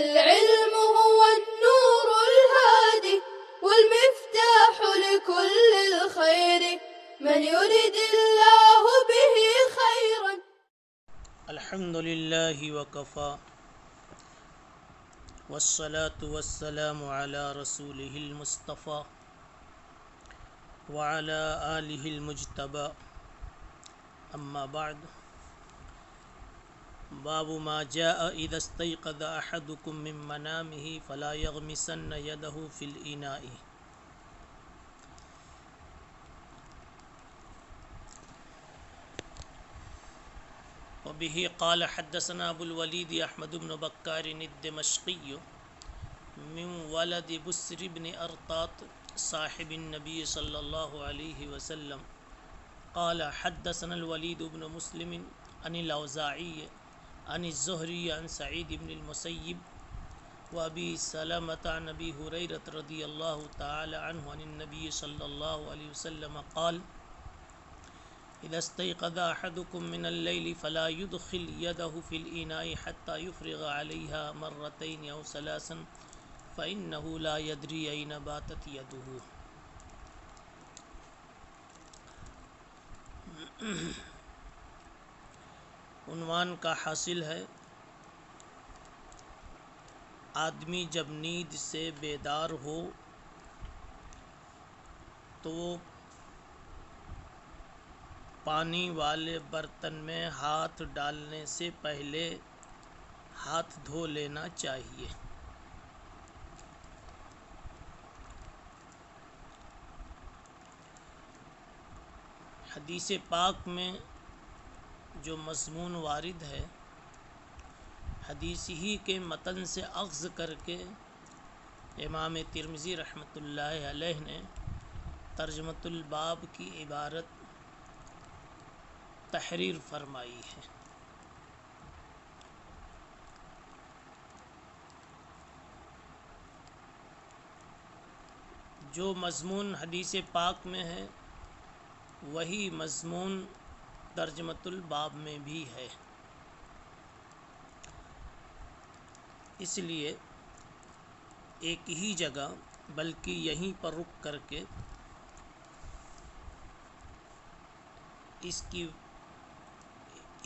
العلم هو النور الهادي والمفتاح لكل الخير من يرد الله به خيرا. الحمد لله وكفى والصلاة والسلام على رسوله المصطفى وعلى آله المجتبى أما بعد. باب ما جاء إذا استيقظ أحدكم من منامه فلا يغمسن يده في الإناء. وبه قال حدثنا ابو الوليد احمد بن بكار الدمشقي من ولد بسر بن ارطاط صاحب النبي صلى الله عليه وسلم قال حدثنا الوليد بن مسلم عن الاوزاعي عن الزهري عن سعيد بن المسيب وابي سلمة عن ابي هريرة رضي الله تعالى عنه عن النبي صلى الله عليه وسلم قال إذا استيقظ أحدكم من الليل فلا يدخل يده في الإناء حتى يفرغ عليها مرتين أو ثلاثا فإنه لا يدري أين باتت يده. عنوان کا حاصل ہے آدمی جب نیند سے بیدار ہو تو پانی والے برتن میں ہاتھ ڈالنے سے پہلے ہاتھ دھو لینا چاہیے۔ حدیث پاک میں جو مضمون وارد ہے حدیث ہی کے متن سے اخذ کر کے امام ترمذی رحمۃ اللہ علیہ نے ترجمۃ الباب کی عبارت تحریر فرمائی ہے۔ جو مضمون حدیث پاک میں ہے وہی مضمون ترجمۃ الباب میں بھی ہے، اس لیے ایک ہی جگہ بلکہ یہیں پر رک کر کے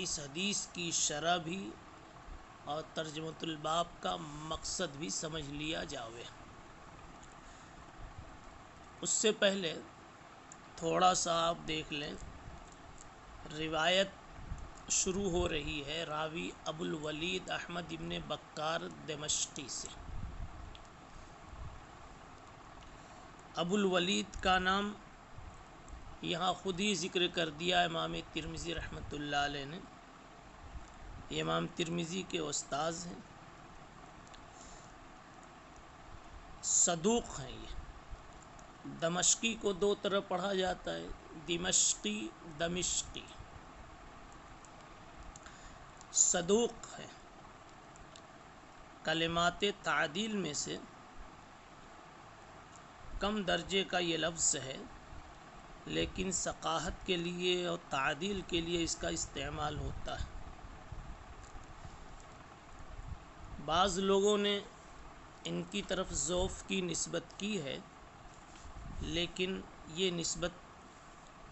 اس حدیث کی شرح بھی اور ترجمۃ الباب کا مقصد بھی سمجھ لیا جاوے۔ اس سے پہلے تھوڑا سا آپ دیکھ لیں، روایت شروع ہو رہی ہے راوی ابو الولید احمد ابن بکار دمشقی سے۔ ابو الولید کا نام یہاں خود ہی ذکر کر دیا امام ترمذی رحمۃ اللہ علیہ نے۔ یہ امام ترمذی کے استاذ ہیں، صدوق ہیں۔ یہ دمشقی کو دو طرح پڑھا جاتا ہے، دمشقی۔ صدوق ہے، کلمات تعدیل میں سے کم درجے کا یہ لفظ ہے، لیکن ثقاہت کے لیے اور تعدیل کے لیے اس کا استعمال ہوتا ہے۔ بعض لوگوں نے ان کی طرف ضعف کی نسبت کی ہے، لیکن یہ نسبت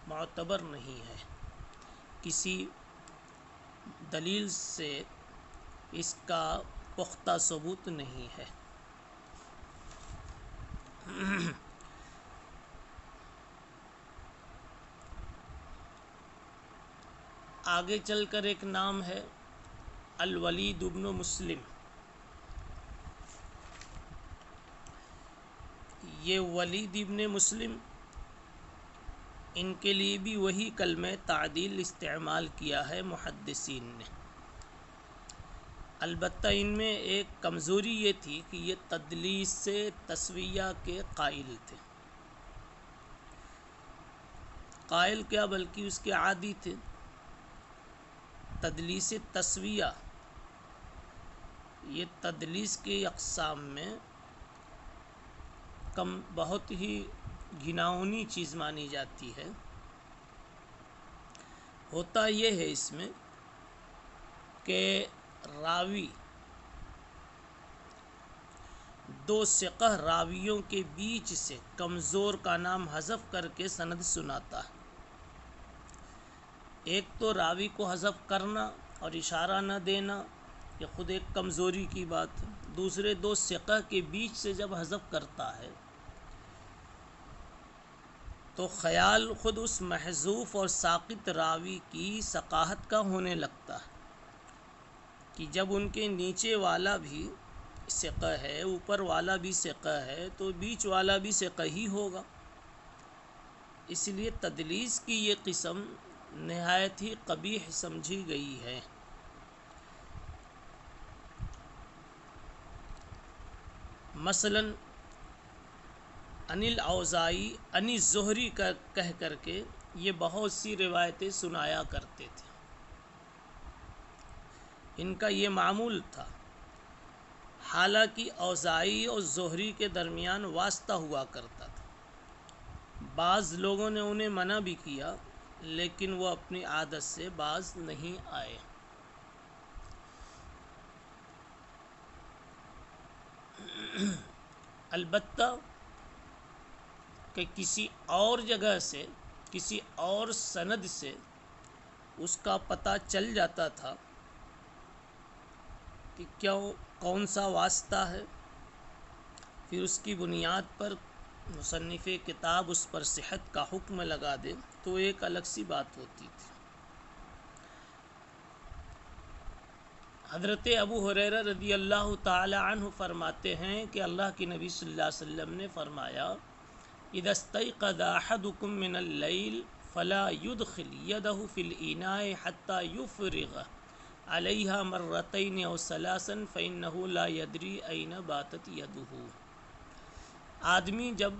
معتبر نہیں ہے، کسی دلیل سے اس کا پختہ ثبوت نہیں ہے۔ آگے چل کر ایک نام ہے الولید ابن مسلم۔ یہ ولید ابن مسلم، ان کے لیے بھی وہی کلمہ تعدیل استعمال کیا ہے محدثین نے، البتہ ان میں ایک کمزوری یہ تھی کہ یہ تدلیس سے تسویہ کے قائل تھے۔ قائل کیا بلکہ اس کے عادی تھے۔ تدلیس تسویہ یہ تدلیس کی اقسام میں بہت ہی گھناؤنی چیز مانی جاتی ہے۔ ہوتا یہ ہے اس میں کہ راوی دو ثقہ راویوں کے بیچ سے کمزور کا نام حذف کر کے سند سناتا ہے۔ ایک تو راوی کو حذف کرنا اور اشارہ نہ دینا، یہ خود ایک کمزوری کی بات ہے۔ دوسرے دو ثقہ کے بیچ سے جب حذف کرتا ہے تو خیال خود اس محذوف اور ساقط راوی کی ثقاہت کا ہونے لگتا ہے کہ جب ان کے نیچے والا بھی ثقہ ہے، اوپر والا بھی ثقہ ہے، تو بیچ والا بھی ثقہ ہی ہوگا۔ اس لیے تدلیس کی یہ قسم نہایت ہی قبیح سمجھی گئی ہے۔ مثلا انل اوزائی انی زہری کا کہہ کر کے یہ بہت سی روایتیں سنایا کرتے تھے۔ ان کا یہ معمول تھا، حالانکہ اوزائی اور زہری کے درمیان واسطہ ہوا کرتا تھا۔ بعض لوگوں نے انہیں منع بھی کیا، لیکن وہ اپنی عادت سے باز نہیں آئے۔ البتہ کہ کسی اور جگہ سے، کسی اور سند سے اس کا پتہ چل جاتا تھا کہ کون سا واسطہ ہے، پھر اس کی بنیاد پر مصنف کتاب اس پر صحت کا حکم لگا دے تو ایک الگ سی بات ہوتی تھی۔ حضرت ابو ہریرہ رضی اللہ تعالی عنہ فرماتے ہیں کہ اللہ کے نبی صلی اللہ علیہ وسلم نے فرمایا، اذا استيقظ احدكم من الليل فلا يدخل يده في الاناء حتى يفرغ عليها مرتين او ثلاثا فانه لا يدري اين باتت يده۔ آدمی جب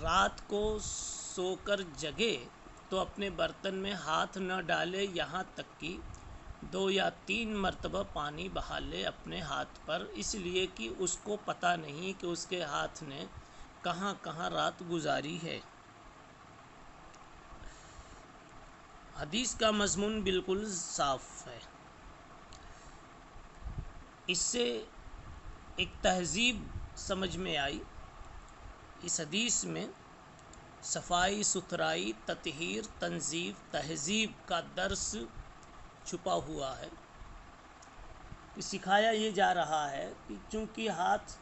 رات کو سو کر جگے تو اپنے برتن میں ہاتھ نہ ڈالے یہاں تک کہ 2 یا 3 مرتبہ پانی بہا لے اپنے ہاتھ پر، اس لیے کہ اس کو پتہ نہیں کہ اس کے ہاتھ نے کہاں کہاں رات گزاری ہے۔ حدیث کا مضمون بالکل صاف ہے۔ اس سے ایک تہذیب سمجھ میں آئی۔ اس حدیث میں صفائی ستھرائی، تطہیر، تنظیف، تہذیب کا درس چھپا ہوا ہے۔ سکھایا یہ جا رہا ہے کہ چونکہ ہاتھ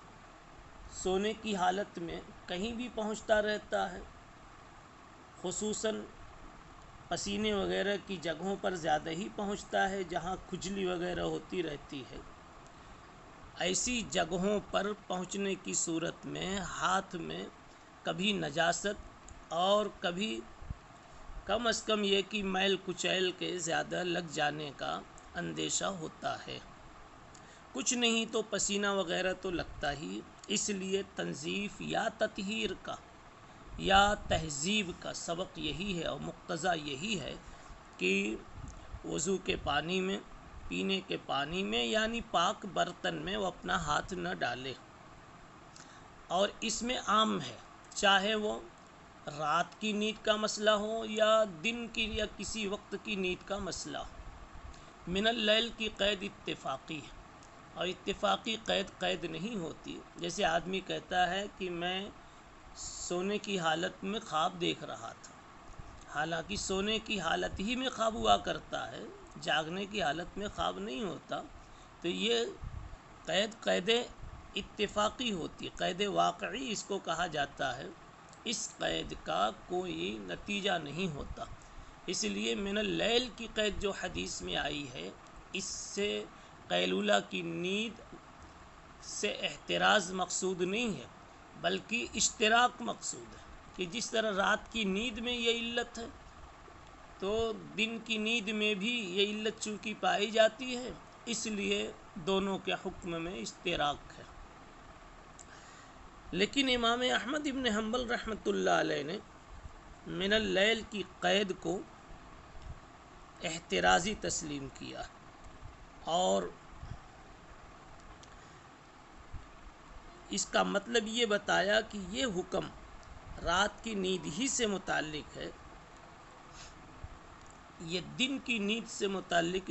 سونے کی حالت میں کہیں بھی پہنچتا رہتا ہے، خصوصاً پسینے وغیرہ کی جگہوں پر زیادہ ہی پہنچتا ہے جہاں کھجلی وغیرہ ہوتی رہتی ہے، ایسی جگہوں پر پہنچنے کی صورت میں ہاتھ میں کبھی نجاست اور کبھی کم از کم یہ کہ میل کچیل کے زیادہ لگ جانے کا اندیشہ ہوتا ہے۔ کچھ نہیں تو پسینہ وغیرہ تو لگتا ہی، اس لیے تنظیف یا تطہیر کا یا تہذیب کا سبق یہی ہے اور مقتضا یہی ہے کہ وضو کے پانی میں، پینے کے پانی میں یعنی پاک برتن میں وہ اپنا ہاتھ نہ ڈالے۔ اور اس میں عام ہے، چاہے وہ رات کی نیند کا مسئلہ ہو یا دن کی یا کسی وقت کی نیند کا مسئلہ ہو۔ من اللیل کی قید اتفاقی ہے، اور اتفاقی قید نہیں ہوتی۔ جیسے آدمی کہتا ہے کہ میں سونے کی حالت میں خواب دیکھ رہا تھا، حالانکہ سونے کی حالت ہی میں خواب ہوا کرتا ہے، جاگنے کی حالت میں خواب نہیں ہوتا، تو یہ قید اتفاقی ہوتی، قید واقعی اس کو کہا جاتا ہے۔ اس قید کا کوئی نتیجہ نہیں ہوتا، اس لیے من اللیل کی قید جو حدیث میں آئی ہے، اس سے قیلولہ کی نیند سے احتراز مقصود نہیں ہے، بلکہ اشتراک مقصود ہے کہ جس طرح رات کی نیند میں یہ علت ہے تو دن کی نیند میں بھی یہ علت چونکہ پائی جاتی ہے، اس لیے دونوں کے حکم میں اشتراک ہے۔ لیکن امام احمد ابن حنبل رحمۃ اللہ علیہ نے من اللیل کی قید کو احترازی تسلیم کیا اور اس کا مطلب یہ بتایا کہ یہ حکم رات کی نیند ہی سے متعلق ہے، یہ دن کی نیند سے متعلق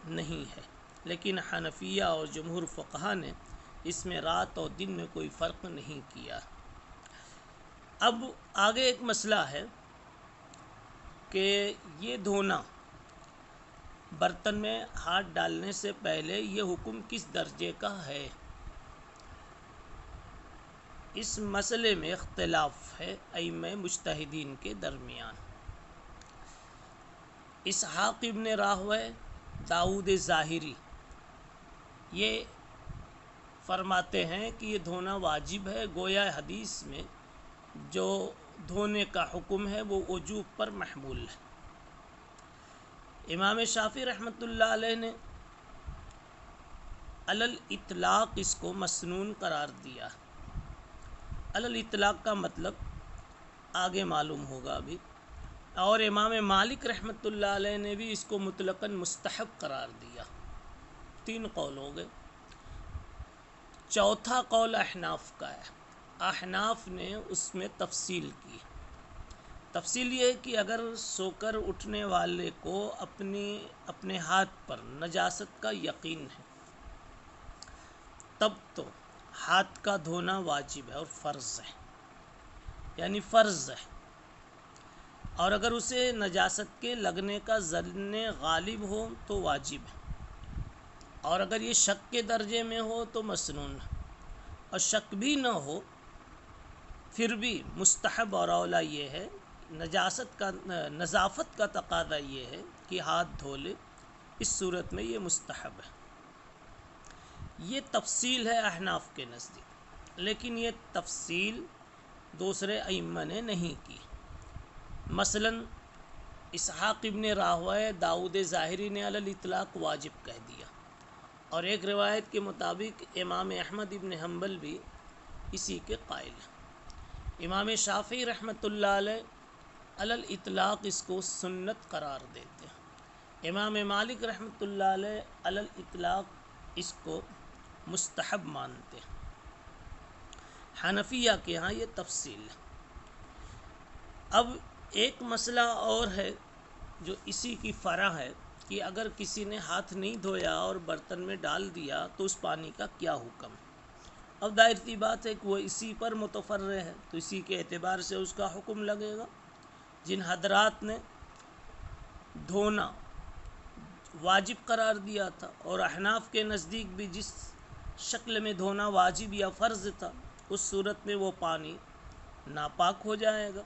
نہیں ہے۔ لیکن حنفیہ اور جمہور فقہا نے اس میں رات اور دن میں کوئی فرق نہیں کیا۔ اب آگے ایک مسئلہ ہے کہ یہ دھونا برتن میں ہاتھ ڈالنے سے پہلے یہ حکم کس درجے کا ہے؟ اس مسئلے میں اختلاف ہے ائمہ مجتہدین کے درمیان۔ اسحاق ابن راہویہ، داؤد ظاہری یہ فرماتے ہیں کہ یہ دھونا واجب ہے، گویا حدیث میں جو دھونے کا حکم ہے وہ وجوب پر محمول ہے۔ امام شافعی رحمۃ اللہ علیہ نے علی الاطلاق اس کو مسنون قرار دیا۔ علی الاطلاق کا مطلب آگے معلوم ہوگا ابھی۔ اور امام مالک رحمۃ اللہ علیہ نے بھی اس کو مطلقاً مستحب قرار دیا۔ 3 قول ہو گئے۔ چوتھا قول احناف کا ہے۔ احناف نے اس میں تفصیل کی۔ تفصیل یہ ہے کہ اگر سو کر اٹھنے والے کو اپنے ہاتھ پر نجاست کا یقین ہے تب تو ہاتھ کا دھونا واجب ہے اور فرض ہے، یعنی فرض ہے۔ اور اگر اسے نجاست کے لگنے کا ظن غالب ہو تو واجب ہے، اور اگر یہ شک کے درجے میں ہو تو مسنون ہے، اور شک بھی نہ ہو پھر بھی مستحب اور اولا یہ ہے، نظافت کا تقاضا یہ ہے کہ ہاتھ دھو لے، اس صورت میں یہ مستحب ہے۔ یہ تفصیل ہے احناف کے نزدیک، لیکن یہ تفصیل دوسرے ائمہ نے نہیں کی۔ مثلا اسحاق ابن راہویہ، داؤد ظاہری نے علی الاطلاق واجب کہہ دیا، اور ایک روایت کے مطابق امام احمد ابن حنبل بھی اسی کے قائل ہیں۔ امام شافعی رحمۃ اللہ علیہ علی الاطلاق اس کو سنت قرار دیتے ہیں۔ امام مالک رحمۃ اللہ علیہ علی الاطلاق اس کو مستحب مانتے ہیں۔ حنفیہ کے ہاں یہ تفصیل ہے۔ اب ایک مسئلہ اور ہے جو اسی کی فرع ہے کہ اگر کسی نے ہاتھ نہیں دھویا اور برتن میں ڈال دیا تو اس پانی کا کیا حکم ہے؟ اب ظاہر سی بات ہے کہ وہ اسی پر متفرع ہے تو اسی کے اعتبار سے اس کا حکم لگے گا۔ جن حضرات نے دھونا واجب قرار دیا تھا، اور احناف کے نزدیک بھی جس شکل میں دھونا واجب یا فرض تھا، اس صورت میں وہ پانی ناپاک ہو جائے گا،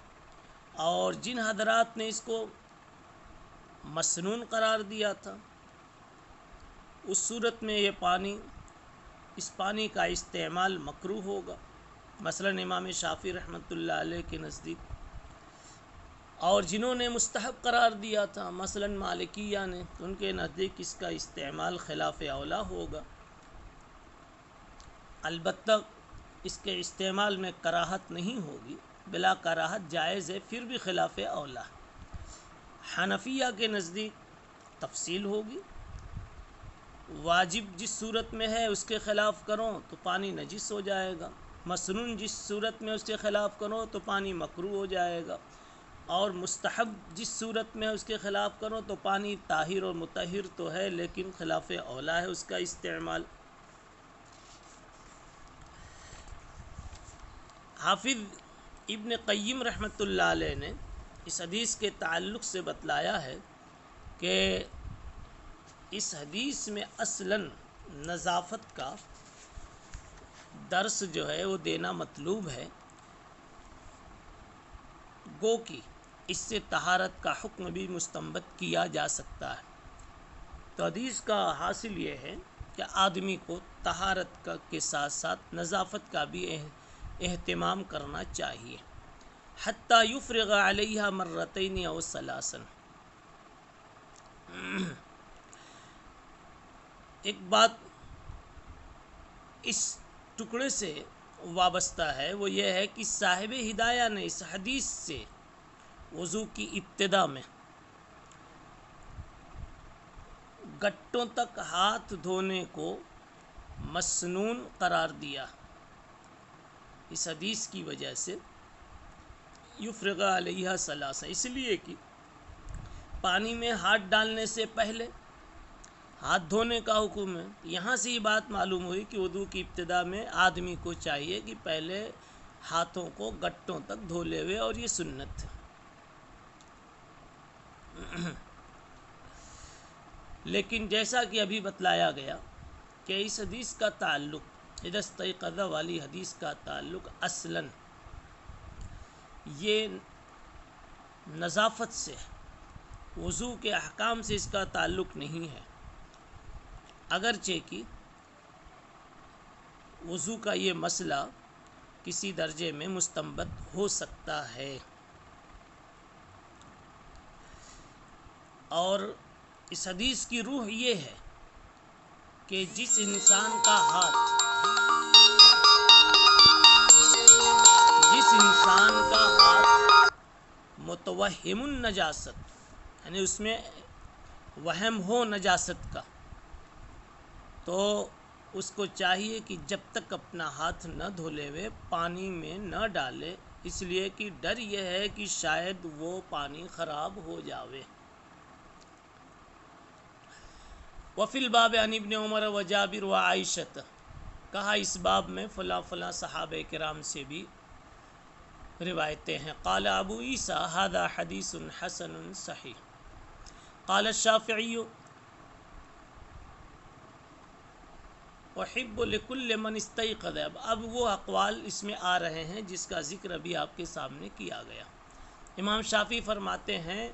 اور جن حضرات نے اس کو مسنون قرار دیا تھا اس صورت میں اس پانی کا استعمال مکروہ ہوگا، مثلا امام شافعی رحمۃ اللہ علیہ کے نزدیک۔ اور جنہوں نے مستحب قرار دیا تھا، مثلا مالکیہ نے، ان کے نزدیک اس کا استعمال خلاف اولا ہوگا۔ البتہ اس کے استعمال میں کراہت نہیں ہوگی، بلا کراہت جائز ہے، پھر بھی خلاف اولا۔ حنفیہ کے نزدیک تفصیل ہوگی، واجب جس صورت میں ہے اس کے خلاف کرو تو پانی نجس ہو جائے گا، مسنون جس صورت میں اس کے خلاف کرو تو پانی مکروہ ہو جائے گا، اور مستحب جس صورت میں اس کے خلاف کرو تو پانی طاہر اور مطہر تو ہے لیکن خلاف اولا ہے اس کا استعمال۔ حافظ ابن قیم رحمۃ اللہ علیہ نے اس حدیث کے تعلق سے بتلایا ہے کہ اس حدیث میں اصلاً نظافت کا درس جو ہے وہ دینا مطلوب ہے، گو کہ اس سے طہارت کا حکم بھی مستنبط کیا جا سکتا ہے۔ تو حدیث کا حاصل یہ ہے کہ آدمی کو طہارت کے ساتھ ساتھ نظافت کا بھی اہتمام کرنا چاہیے، حتیٰ یفرغ علیہا مرتین او ثلاثا۔ ایک بات اس ٹکڑے سے وابستہ ہے، وہ یہ ہے کہ صاحب ہدایہ نے اس حدیث سے وضو کی ابتدا میں گٹوں تک ہاتھ دھونے کو مسنون قرار دیا، اس حدیث کی وجہ سے یفرغ علیہا ثلاثا، اس لیے کہ پانی میں ہاتھ ڈالنے سے پہلے ہاتھ دھونے کا حکم ہے. یہاں سے یہ بات معلوم ہوئی کہ وضو کی ابتدا میں آدمی کو چاہیے کہ پہلے ہاتھوں کو گٹوں تک دھو لے ہوئے، اور یہ سنت ہے. لیکن جیسا کہ ابھی بتلایا گیا کہ اس حدیث کا تعلق اذا استيقظ والی حدیث کا تعلق اصلاً یہ نظافت سے، وضو کے احکام سے اس کا تعلق نہیں ہے، اگرچہ کہ وضو کا یہ مسئلہ کسی درجے میں مستنبط ہو سکتا ہے. اور اس حدیث کی روح یہ ہے کہ جس انسان کا ہاتھ متوہم النجاست، یعنی اس میں وہم ہو نجاست کا، تو اس کو چاہیے کہ جب تک اپنا ہاتھ نہ دھولے ہوئے پانی میں نہ ڈالے، اس لیے کہ ڈر یہ ہے کہ شاید وہ پانی خراب ہو جاوے. وفی الباب عن ابن عمر و جابر و عائشہ، کہا اس باب میں فلاں فلاں صحابہ کرام سے بھی روایتیں ہیں. قال ابو عیسیٰ ھذا حدیث حسن صحیح. قال الشافعی احب لکل من استيقظ. اب وہ اقوال اس میں آ رہے ہیں جس کا ذکر ابھی آپ کے سامنے کیا گیا. امام شافعی فرماتے ہیں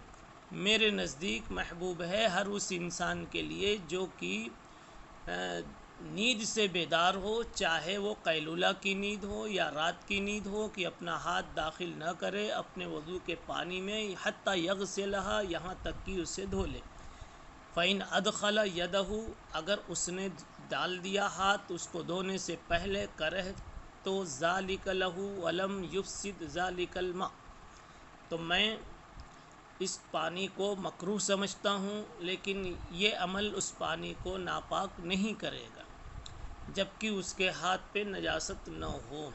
میرے نزدیک محبوب ہے ہر اس انسان کے لیے جو کہ نیند سے بیدار ہو، چاہے وہ قیلولہ کی نیند ہو یا رات کی نیند ہو، کہ اپنا ہاتھ داخل نہ کرے اپنے وضو کے پانی میں حتیٰ یغسلھا، یہاں تک کہ اسے دھو لے. فإن ادخل یدہ، اگر اس نے ڈال دیا ہاتھ اس کو دھونے سے پہلے، کرہ تو ذالک لہ ولم یفسد ذالک الماء، تو میں اس پانی کو مکروہ سمجھتا ہوں، لیکن یہ عمل اس پانی کو ناپاک نہیں کرے گا جبکہ اس کے ہاتھ پہ نجاست نہ ہو.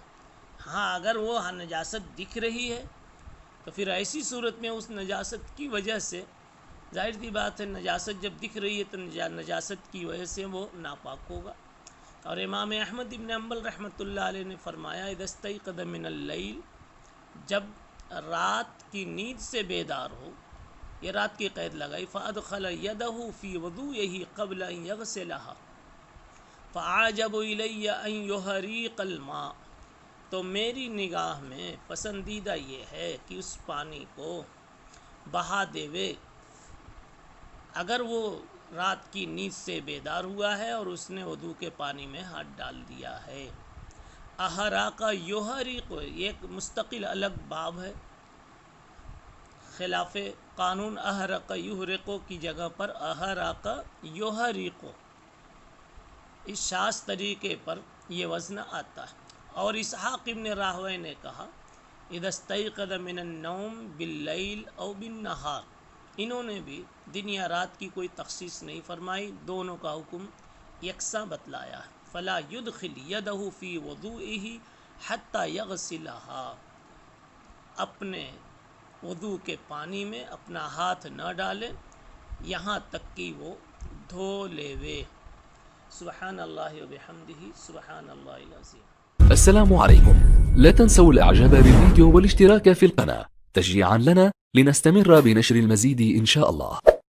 ہاں اگر وہ نجاست دکھ رہی ہے تو پھر ایسی صورت میں اس نجاست کی وجہ سے، ظاہر سی بات ہے نجاست جب دکھ رہی ہے تو نجاست کی وجہ سے وہ ناپاک ہوگا. اور امام احمد بن حنبل رحمۃ اللہ علیہ نے فرمایا اذا استيقظ من اللیل، جب رات کی نیند سے بیدار ہو، یہ رات کی قید لگائی، فادخل یدہ فی وضوئہ قبل ان یغسلھا فاعجب الی ان یحریق الماء، تو میری نگاہ میں پسندیدہ یہ ہے کہ اس پانی کو بہا دیوے اگر وہ رات کی نیند سے بیدار ہوا ہے اور اس نے وضو کے پانی میں ہاتھ ڈال دیا ہے. احراق یحریق ایک مستقل الگ باب ہے، خلاف قانون احرق یحرق کی جگہ پر احراق یحریق، اس شاذ طریقے پر یہ وزن آتا ہے. اور اسحاق ابن راہویہ نے کہا اذا استيقظ من النوم باللیل او بالنہار، انہوں نے بھی دن یا رات کی کوئی تخصیص نہیں فرمائی، دونوں کا حکم یکساں بتلایا ہے. فلا يدخل یدہ فی وضوئہ حتی یغسلھا، اپنے وضو کے پانی میں اپنا ہاتھ نہ ڈالے یہاں تک کہ وہ دھو لیوے. سبحان اللہ وبحمدہ سبحان اللہ العظیم. السلام عليكم. لا تنسوا الاعجاب بالفيديو والاشتراك في القناة تشجيعا لنا لنستمر بنشر المزيد إن شاء الله.